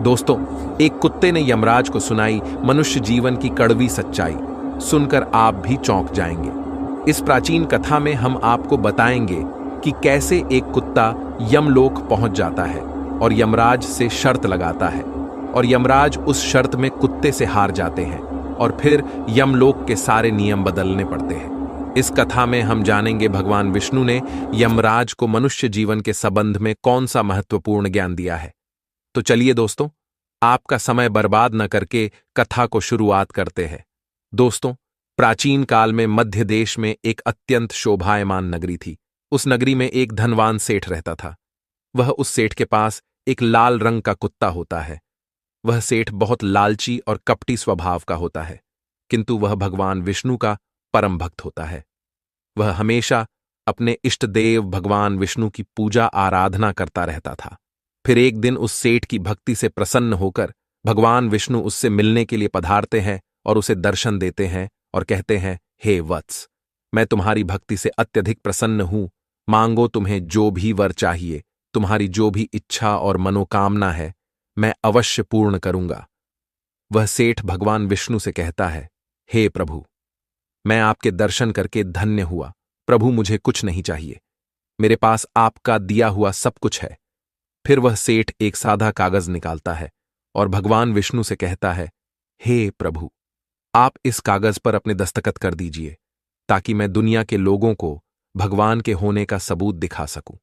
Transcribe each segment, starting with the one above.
दोस्तों, एक कुत्ते ने यमराज को सुनाई मनुष्य जीवन की कड़वी सच्चाई। सुनकर आप भी चौंक जाएंगे। इस प्राचीन कथा में हम आपको बताएंगे कि कैसे एक कुत्ता यमलोक पहुंच जाता है और यमराज से शर्त लगाता है, और यमराज उस शर्त में कुत्ते से हार जाते हैं और फिर यमलोक के सारे नियम बदलने पड़ते हैं। इस कथा में हम जानेंगे भगवान विष्णु ने यमराज को मनुष्य जीवन के संबंध में कौन सा महत्वपूर्ण ज्ञान दिया है। तो चलिए दोस्तों, आपका समय बर्बाद न करके कथा को शुरुआत करते हैं। दोस्तों, प्राचीन काल में मध्य देश में एक अत्यंत शोभायमान नगरी थी। उस नगरी में एक धनवान सेठ रहता था। उस सेठ के पास एक लाल रंग का कुत्ता होता है। वह सेठ बहुत लालची और कपटी स्वभाव का होता है, किंतु वह भगवान विष्णु का परम भक्त होता है। वह हमेशा अपने इष्ट देव भगवान विष्णु की पूजा आराधना करता रहता था। फिर एक दिन उस सेठ की भक्ति से प्रसन्न होकर भगवान विष्णु उससे मिलने के लिए पधारते हैं और उसे दर्शन देते हैं और कहते हैं, हे वत्स, मैं तुम्हारी भक्ति से अत्यधिक प्रसन्न हूं। मांगो, तुम्हें जो भी वर चाहिए, तुम्हारी जो भी इच्छा और मनोकामना है, मैं अवश्य पूर्ण करूंगा। वह सेठ भगवान विष्णु से कहता है, हे प्रभु, मैं आपके दर्शन करके धन्य हुआ। प्रभु, मुझे कुछ नहीं चाहिए, मेरे पास आपका दिया हुआ सब कुछ है। फिर वह सेठ एक सादा कागज निकालता है और भगवान विष्णु से कहता है, हे प्रभु, आप इस कागज पर अपने दस्तखत कर दीजिए, ताकि मैं दुनिया के लोगों को भगवान के होने का सबूत दिखा सकूं।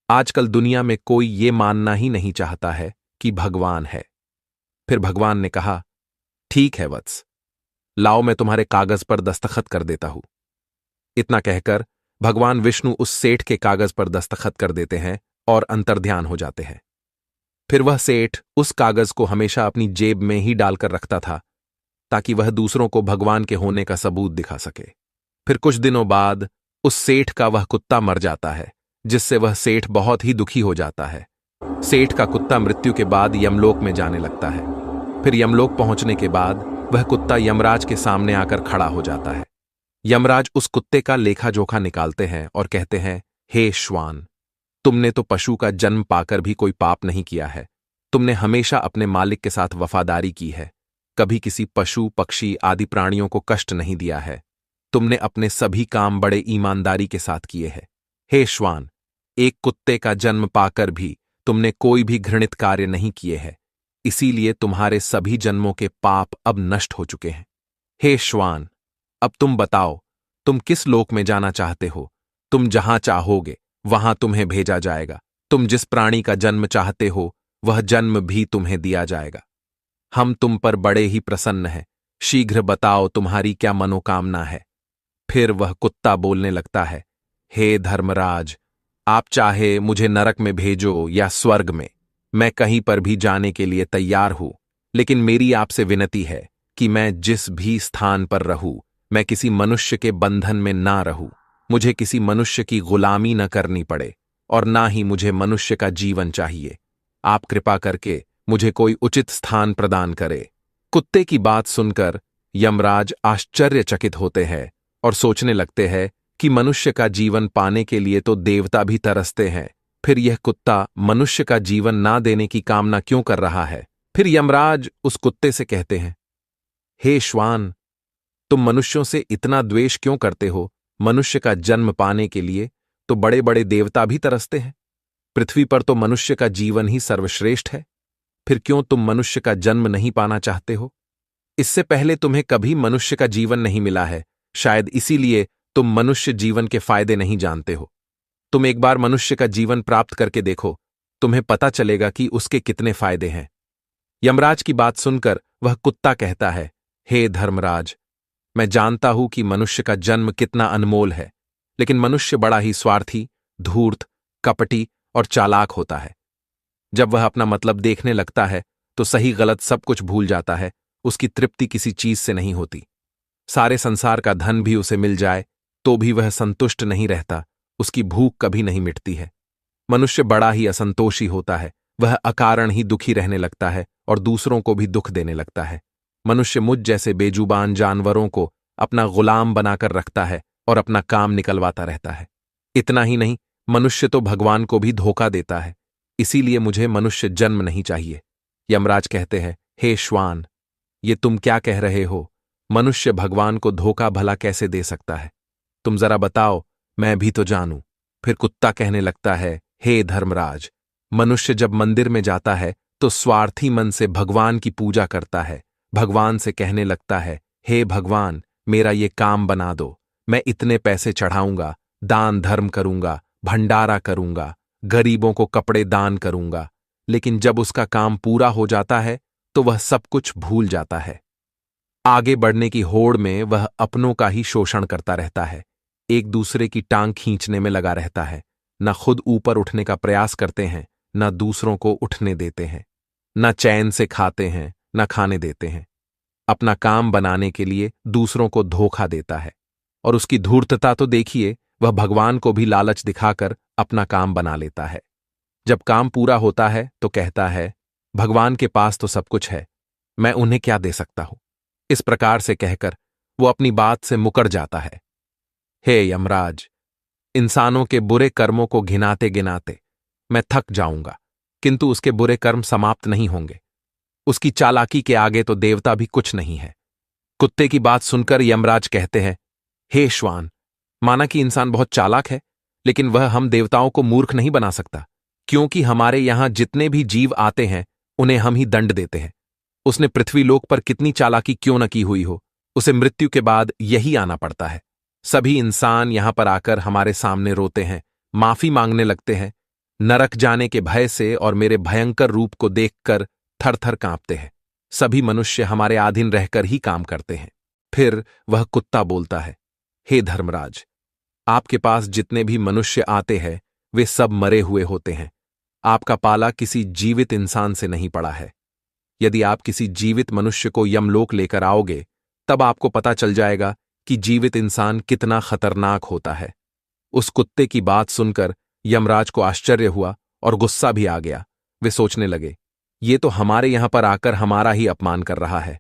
आजकल दुनिया में कोई ये मानना ही नहीं चाहता है कि भगवान है। फिर भगवान ने कहा, ठीक है वत्स, लाओ, मैं तुम्हारे कागज पर दस्तखत कर देता हूं। इतना कहकर भगवान विष्णु उस सेठ के कागज पर दस्तखत कर देते हैं और अंतर्ध्यान हो जाते हैं। फिर वह सेठ उस कागज को हमेशा अपनी जेब में ही डालकर रखता था, ताकि वह दूसरों को भगवान के होने का सबूत दिखा सके। फिर कुछ दिनों बाद उस सेठ का वह कुत्ता मर जाता है, जिससे वह सेठ बहुत ही दुखी हो जाता है। सेठ का कुत्ता मृत्यु के बाद यमलोक में जाने लगता है। फिर यमलोक पहुंचने के बाद वह कुत्ता यमराज के सामने आकर खड़ा हो जाता है। यमराज उस कुत्ते का लेखा जोखा निकालते हैं और कहते हैं, हे श्वान, तुमने तो पशु का जन्म पाकर भी कोई पाप नहीं किया है। तुमने हमेशा अपने मालिक के साथ वफादारी की है, कभी किसी पशु पक्षी आदि प्राणियों को कष्ट नहीं दिया है। तुमने अपने सभी काम बड़े ईमानदारी के साथ किए हैं। हे श्वान, एक कुत्ते का जन्म पाकर भी तुमने कोई भी घृणित कार्य नहीं किए हैं, इसीलिए तुम्हारे सभी जन्मों के पाप अब नष्ट हो चुके हैं। हे श्वान, अब तुम बताओ, तुम किस लोक में जाना चाहते हो? तुम जहां चाहोगे वहां तुम्हें भेजा जाएगा। तुम जिस प्राणी का जन्म चाहते हो वह जन्म भी तुम्हें दिया जाएगा। हम तुम पर बड़े ही प्रसन्न हैं। शीघ्र बताओ, तुम्हारी क्या मनोकामना है? फिर वह कुत्ता बोलने लगता है, हे धर्मराज, आप चाहे मुझे नरक में भेजो या स्वर्ग में, मैं कहीं पर भी जाने के लिए तैयार हूं। लेकिन मेरी आपसे विनती है कि मैं जिस भी स्थान पर रहूं, मैं किसी मनुष्य के बंधन में ना रहूं। मुझे किसी मनुष्य की गुलामी न करनी पड़े और ना ही मुझे मनुष्य का जीवन चाहिए। आप कृपा करके मुझे कोई उचित स्थान प्रदान करे। कुत्ते की बात सुनकर यमराज आश्चर्यचकित होते हैं और सोचने लगते हैं कि मनुष्य का जीवन पाने के लिए तो देवता भी तरसते हैं, फिर यह कुत्ता मनुष्य का जीवन ना देने की कामना क्यों कर रहा है? फिर यमराज उस कुत्ते से कहते हैं, हे श्वान, तुम मनुष्यों से इतना द्वेष क्यों करते हो? मनुष्य का जन्म पाने के लिए तो बड़े बड़े देवता भी तरसते हैं। पृथ्वी पर तो मनुष्य का जीवन ही सर्वश्रेष्ठ है। फिर क्यों तुम मनुष्य का जन्म नहीं पाना चाहते हो? इससे पहले तुम्हें कभी मनुष्य का जीवन नहीं मिला है, शायद इसीलिए तुम मनुष्य जीवन के फायदे नहीं जानते हो। तुम एक बार मनुष्य का जीवन प्राप्त करके देखो, तुम्हें पता चलेगा कि उसके कितने फायदे हैं। यमराज की बात सुनकर वह कुत्ता कहता है, हे धर्मराज, मैं जानता हूं कि मनुष्य का जन्म कितना अनमोल है, लेकिन मनुष्य बड़ा ही स्वार्थी, धूर्त, कपटी और चालाक होता है। जब वह अपना मतलब देखने लगता है तो सही गलत सब कुछ भूल जाता है। उसकी तृप्ति किसी चीज से नहीं होती। सारे संसार का धन भी उसे मिल जाए तो भी वह संतुष्ट नहीं रहता। उसकी भूख कभी नहीं मिटती है। मनुष्य बड़ा ही असंतोषी होता है। वह अकारण ही दुखी रहने लगता है और दूसरों को भी दुख देने लगता है। मनुष्य मुझ जैसे बेजुबान जानवरों को अपना गुलाम बनाकर रखता है और अपना काम निकलवाता रहता है। इतना ही नहीं, मनुष्य तो भगवान को भी धोखा देता है। इसीलिए मुझे मनुष्य जन्म नहीं चाहिए। यमराज कहते हैं, हे श्वान, ये तुम क्या कह रहे हो? मनुष्य भगवान को धोखा भला कैसे दे सकता है? तुम जरा बताओ, मैं भी तो जानूं। फिर कुत्ता कहने लगता है, हे धर्मराज, मनुष्य जब मंदिर में जाता है तो स्वार्थी मन से भगवान की पूजा करता है। भगवान से कहने लगता है, हे भगवान, मेरा ये काम बना दो, मैं इतने पैसे चढ़ाऊंगा, दान धर्म करूंगा, भंडारा करूंगा, गरीबों को कपड़े दान करूंगा। लेकिन जब उसका काम पूरा हो जाता है तो वह सब कुछ भूल जाता है। आगे बढ़ने की होड़ में वह अपनों का ही शोषण करता रहता है, एक दूसरे की टांग खींचने में लगा रहता है। न खुद ऊपर उठने का प्रयास करते हैं, न दूसरों को उठने देते हैं, न चैन से खाते हैं, न खाने देते हैं। अपना काम बनाने के लिए दूसरों को धोखा देता है। और उसकी धूर्तता तो देखिए, वह भगवान को भी लालच दिखाकर अपना काम बना लेता है। जब काम पूरा होता है तो कहता है, भगवान के पास तो सब कुछ है, मैं उन्हें क्या दे सकता हूं। इस प्रकार से कहकर वो अपनी बात से मुकर जाता है। हे यमराज, इंसानों के बुरे कर्मों को घिनाते गिनाते मैं थक जाऊंगा, किंतु उसके बुरे कर्म समाप्त नहीं होंगे। उसकी चालाकी के आगे तो देवता भी कुछ नहीं है। कुत्ते की बात सुनकर यमराज कहते हैं, हे श्वान, माना कि इंसान बहुत चालाक है, लेकिन वह हम देवताओं को मूर्ख नहीं बना सकता, क्योंकि हमारे यहां जितने भी जीव आते हैं उन्हें हम ही दंड देते हैं। उसने पृथ्वीलोक पर कितनी चालाकी क्यों न की हुई हो, उसे मृत्यु के बाद यही आना पड़ता है। सभी इंसान यहां पर आकर हमारे सामने रोते हैं, माफी मांगने लगते हैं, नरक जाने के भय से और मेरे भयंकर रूप को देखकर थर थर कांपते हैं। सभी मनुष्य हमारे अधीन रहकर ही काम करते हैं। फिर वह कुत्ता बोलता है, हे धर्मराज, आपके पास जितने भी मनुष्य आते हैं वे सब मरे हुए होते हैं। आपका पाला किसी जीवित इंसान से नहीं पड़ा है। यदि आप किसी जीवित मनुष्य को यमलोक लेकर आओगे तब आपको पता चल जाएगा कि जीवित इंसान कितना खतरनाक होता है। उस कुत्ते की बात सुनकर यमराज को आश्चर्य हुआ और गुस्सा भी आ गया। वे सोचने लगे, ये तो हमारे यहां पर आकर हमारा ही अपमान कर रहा है।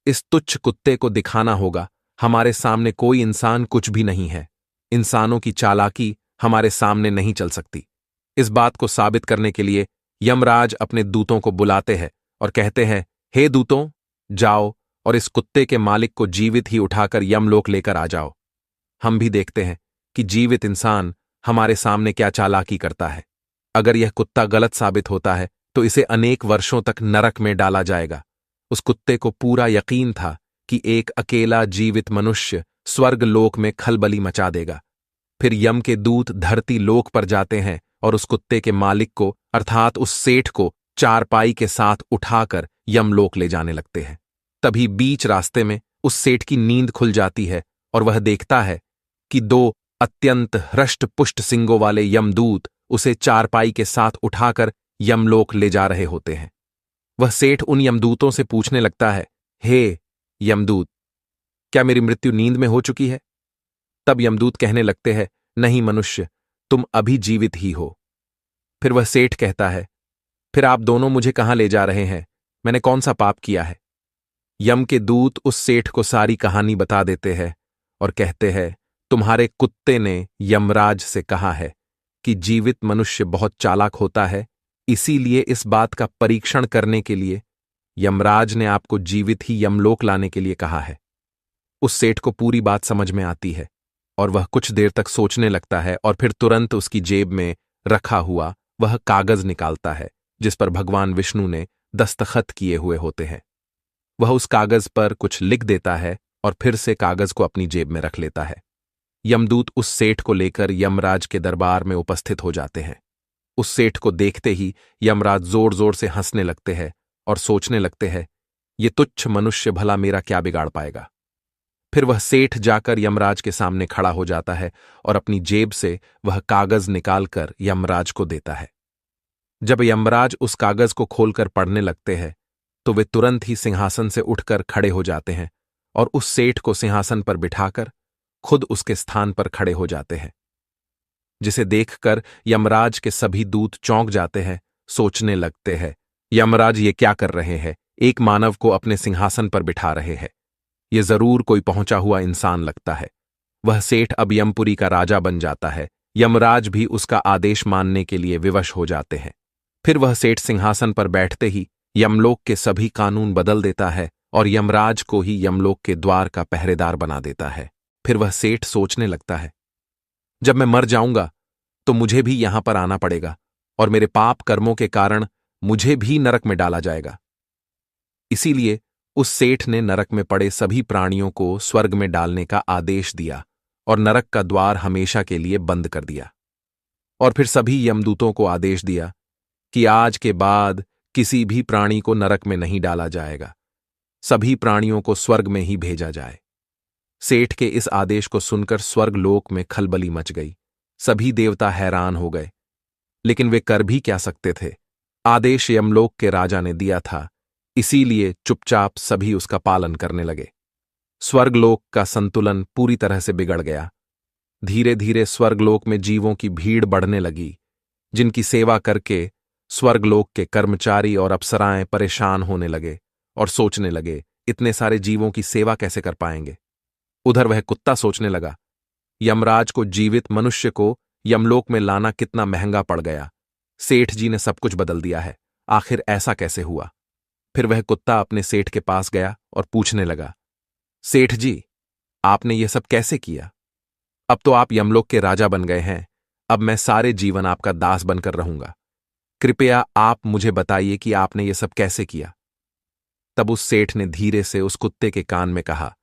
इस तुच्छ कुत्ते को दिखाना होगा हमारे सामने कोई इंसान कुछ भी नहीं है। इंसानों की चालाकी हमारे सामने नहीं चल सकती। इस बात को साबित करने के लिए यमराज अपने दूतों को बुलाते हैं और कहते हैं, हे दूतों, जाओ और इस कुत्ते के मालिक को जीवित ही उठाकर यमलोक लेकर आ जाओ। हम भी देखते हैं कि जीवित इंसान हमारे सामने क्या चालाकी करता है। अगर यह कुत्ता गलत साबित होता है तो इसे अनेक वर्षों तक नरक में डाला जाएगा। उस कुत्ते को पूरा यकीन था कि एक अकेला जीवित मनुष्य स्वर्ग लोक में खलबली मचा देगा। फिर यम के दूत धरती लोक पर जाते हैं और उस कुत्ते के मालिक को अर्थात उस सेठ को चारपाई के साथ उठाकर यमलोक ले जाने लगते हैं। तभी बीच रास्ते में उस सेठ की नींद खुल जाती है और वह देखता है कि दो अत्यंत हृष्ट पुष्ट सिंगों वाले यमदूत उसे चारपाई के साथ उठाकर यमलोक ले जा रहे होते हैं। वह सेठ उन यमदूतों से पूछने लगता है, हे यमदूत, क्या मेरी मृत्यु नींद में हो चुकी है? तब यमदूत कहने लगते हैं, नहीं मनुष्य, तुम अभी जीवित ही हो। फिर वह सेठ कहता है, फिर आप दोनों मुझे कहां ले जा रहे हैं? मैंने कौन सा पाप किया है? यम के दूत उस सेठ को सारी कहानी बता देते हैं और कहते हैं, तुम्हारे कुत्ते ने यमराज से कहा है कि जीवित मनुष्य बहुत चालाक होता है, इसीलिए इस बात का परीक्षण करने के लिए यमराज ने आपको जीवित ही यमलोक लाने के लिए कहा है। उस सेठ को पूरी बात समझ में आती है और वह कुछ देर तक सोचने लगता है और फिर तुरंत उसकी जेब में रखा हुआ वह कागज निकालता है जिस पर भगवान विष्णु ने दस्तखत किए हुए होते हैं। वह उस कागज पर कुछ लिख देता है और फिर से कागज को अपनी जेब में रख लेता है। यमदूत उस सेठ को लेकर यमराज के दरबार में उपस्थित हो जाते हैं। उस सेठ को देखते ही यमराज जोर जोर से हंसने लगते हैं और सोचने लगते हैं, ये तुच्छ मनुष्य भला मेरा क्या बिगाड़ पाएगा। फिर वह सेठ जाकर यमराज के सामने खड़ा हो जाता है और अपनी जेब से वह कागज निकालकर यमराज को देता है। जब यमराज उस कागज को खोलकर पढ़ने लगते हैं तो वे तुरंत ही सिंहासन से उठकर खड़े हो जाते हैं और उस सेठ को सिंहासन पर बिठाकर खुद उसके स्थान पर खड़े हो जाते हैं, जिसे देखकर यमराज के सभी दूत चौंक जाते हैं, सोचने लगते हैं, यमराज ये क्या कर रहे हैं? एक मानव को अपने सिंहासन पर बिठा रहे हैं। ये जरूर कोई पहुंचा हुआ इंसान लगता है। वह सेठ अब यमपुरी का राजा बन जाता है। यमराज भी उसका आदेश मानने के लिए विवश हो जाते हैं। फिर वह सेठ सिंहासन पर बैठते ही यमलोक के सभी कानून बदल देता है और यमराज को ही यमलोक के द्वार का पहरेदार बना देता है। फिर वह सेठ सोचने लगता है, जब मैं मर जाऊंगा तो मुझे भी यहां पर आना पड़ेगा और मेरे पाप कर्मों के कारण मुझे भी नरक में डाला जाएगा। इसीलिए उस सेठ ने नरक में पड़े सभी प्राणियों को स्वर्ग में डालने का आदेश दिया और नरक का द्वार हमेशा के लिए बंद कर दिया। और फिर सभी यमदूतों को आदेश दिया कि आज के बाद किसी भी प्राणी को नरक में नहीं डाला जाएगा, सभी प्राणियों को स्वर्ग में ही भेजा जाए। सेठ के इस आदेश को सुनकर स्वर्ग लोक में खलबली मच गई। सभी देवता हैरान हो गए, लेकिन वे कर भी क्या सकते थे। आदेश यमलोक के राजा ने दिया था, इसीलिए चुपचाप सभी उसका पालन करने लगे। स्वर्गलोक का संतुलन पूरी तरह से बिगड़ गया। धीरे धीरे स्वर्गलोक में जीवों की भीड़ बढ़ने लगी, जिनकी सेवा करके स्वर्गलोक के कर्मचारी और अप्सराएं परेशान होने लगे और सोचने लगे, इतने सारे जीवों की सेवा कैसे कर पाएंगे। उधर वह कुत्ता सोचने लगा, यमराज को जीवित मनुष्य को यमलोक में लाना कितना महंगा पड़ गया। सेठ जी ने सब कुछ बदल दिया है, आखिर ऐसा कैसे हुआ। फिर वह कुत्ता अपने सेठ के पास गया और पूछने लगा, सेठ जी, आपने ये सब कैसे किया? अब तो आप यमलोक के राजा बन गए हैं, अब मैं सारे जीवन आपका दास बनकर रहूंगा। कृपया आप मुझे बताइए कि आपने ये सब कैसे किया। तब उस सेठ ने धीरे से उस कुत्ते के कान में कहा,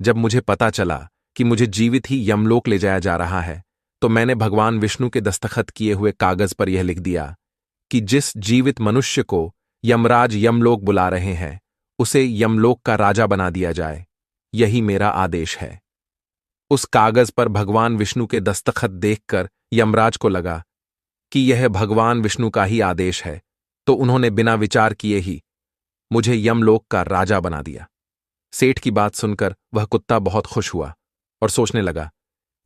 जब मुझे पता चला कि मुझे जीवित ही यमलोक ले जाया जा रहा है, तो मैंने भगवान विष्णु के दस्तखत किए हुए कागज पर यह लिख दिया कि जिस जीवित मनुष्य को यमराज यमलोक बुला रहे हैं, उसे यमलोक का राजा बना दिया जाए। यही मेरा आदेश है। उस कागज पर भगवान विष्णु के दस्तखत देखकर यमराज को लगा कि यह भगवान विष्णु का ही आदेश है, तो उन्होंने बिना विचार किए ही मुझे यमलोक का राजा बना दिया। सेठ की बात सुनकर वह कुत्ता बहुत खुश हुआ और सोचने लगा,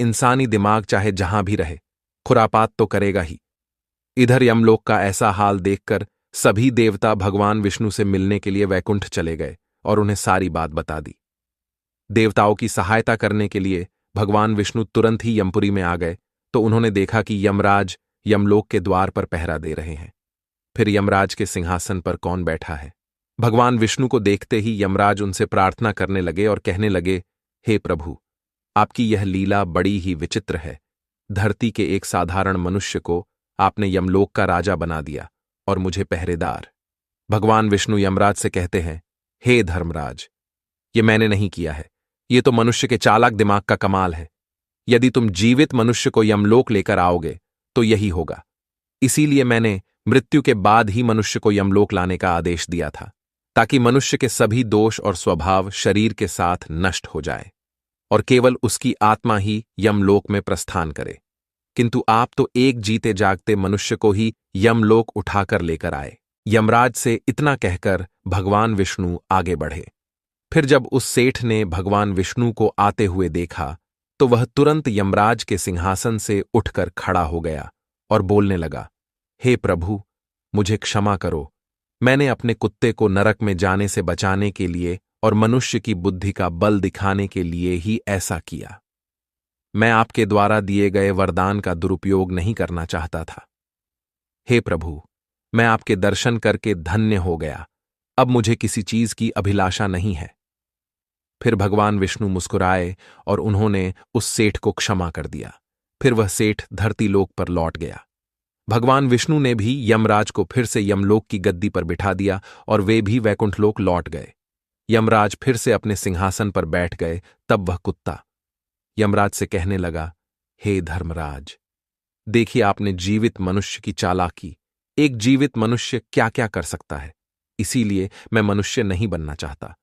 इंसानी दिमाग चाहे जहां भी रहे, खुरापात तो करेगा ही। इधर यमलोक का ऐसा हाल देखकर सभी देवता भगवान विष्णु से मिलने के लिए वैकुंठ चले गए और उन्हें सारी बात बता दी। देवताओं की सहायता करने के लिए भगवान विष्णु तुरंत ही यमपुरी में आ गए, तो उन्होंने देखा कि यमराज यमलोक के द्वार पर पहरा दे रहे हैं। फिर यमराज के सिंहासन पर कौन बैठा है? भगवान विष्णु को देखते ही यमराज उनसे प्रार्थना करने लगे और कहने लगे, हे प्रभु, आपकी यह लीला बड़ी ही विचित्र है। धरती के एक साधारण मनुष्य को आपने यमलोक का राजा बना दिया और मुझे पहरेदार। भगवान विष्णु यमराज से कहते हैं, हे धर्मराज, ये मैंने नहीं किया है, ये तो मनुष्य के चालाक दिमाग का कमाल है। यदि तुम जीवित मनुष्य को यमलोक लेकर आओगे तो यही होगा। इसीलिए मैंने मृत्यु के बाद ही मनुष्य को यमलोक लाने का आदेश दिया था, ताकि मनुष्य के सभी दोष और स्वभाव शरीर के साथ नष्ट हो जाए और केवल उसकी आत्मा ही यमलोक में प्रस्थान करे। किंतु आप तो एक जीते जागते मनुष्य को ही यमलोक उठाकर लेकर आए। यमराज से इतना कहकर भगवान विष्णु आगे बढ़े। फिर जब उस सेठ ने भगवान विष्णु को आते हुए देखा, तो वह तुरंत यमराज के सिंहासन से उठकर खड़ा हो गया और बोलने लगा, हे प्रभु, मुझे क्षमा करो। मैंने अपने कुत्ते को नरक में जाने से बचाने के लिए और मनुष्य की बुद्धि का बल दिखाने के लिए ही ऐसा किया। मैं आपके द्वारा दिए गए वरदान का दुरुपयोग नहीं करना चाहता था। हे प्रभु, मैं आपके दर्शन करके धन्य हो गया। अब मुझे किसी चीज की अभिलाषा नहीं है। फिर भगवान विष्णु मुस्कुराए और उन्होंने उस सेठ को क्षमा कर दिया। फिर वह सेठ धरती लोक पर लौट गया। भगवान विष्णु ने भी यमराज को फिर से यमलोक की गद्दी पर बिठा दिया और वे भी वैकुंठ लोक लौट गए। यमराज फिर से अपने सिंहासन पर बैठ गए। तब वह कुत्ता यमराज से कहने लगा, हे धर्मराज, देखिए आपने जीवित मनुष्य की चालाकी। एक जीवित मनुष्य क्या क्या कर सकता है। इसीलिए मैं मनुष्य नहीं बनना चाहता।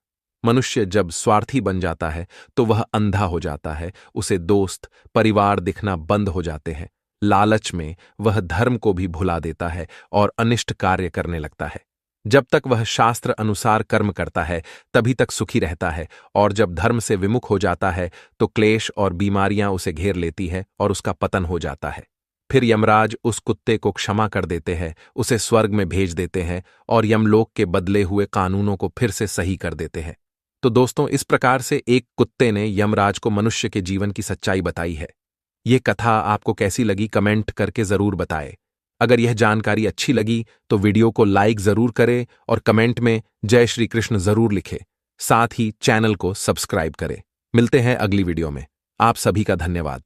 मनुष्य जब स्वार्थी बन जाता है तो वह अंधा हो जाता है, उसे दोस्त परिवार दिखना बंद हो जाते हैं। लालच में वह धर्म को भी भुला देता है और अनिष्ट कार्य करने लगता है। जब तक वह शास्त्र अनुसार कर्म करता है तभी तक सुखी रहता है, और जब धर्म से विमुख हो जाता है तो क्लेश और बीमारियां उसे घेर लेती है और उसका पतन हो जाता है। फिर यमराज उस कुत्ते को क्षमा कर देते हैं, उसे स्वर्ग में भेज देते हैं और यमलोक के बदले हुए कानूनों को फिर से सही कर देते हैं। तो दोस्तों, इस प्रकार से एक कुत्ते ने यमराज को मनुष्य के जीवन की सच्चाई बताई है। ये कथा आपको कैसी लगी कमेंट करके जरूर बताएं। अगर यह जानकारी अच्छी लगी तो वीडियो को लाइक जरूर करें और कमेंट में जय श्री कृष्ण जरूर लिखें। साथ ही चैनल को सब्सक्राइब करें। मिलते हैं अगली वीडियो में। आप सभी का धन्यवाद।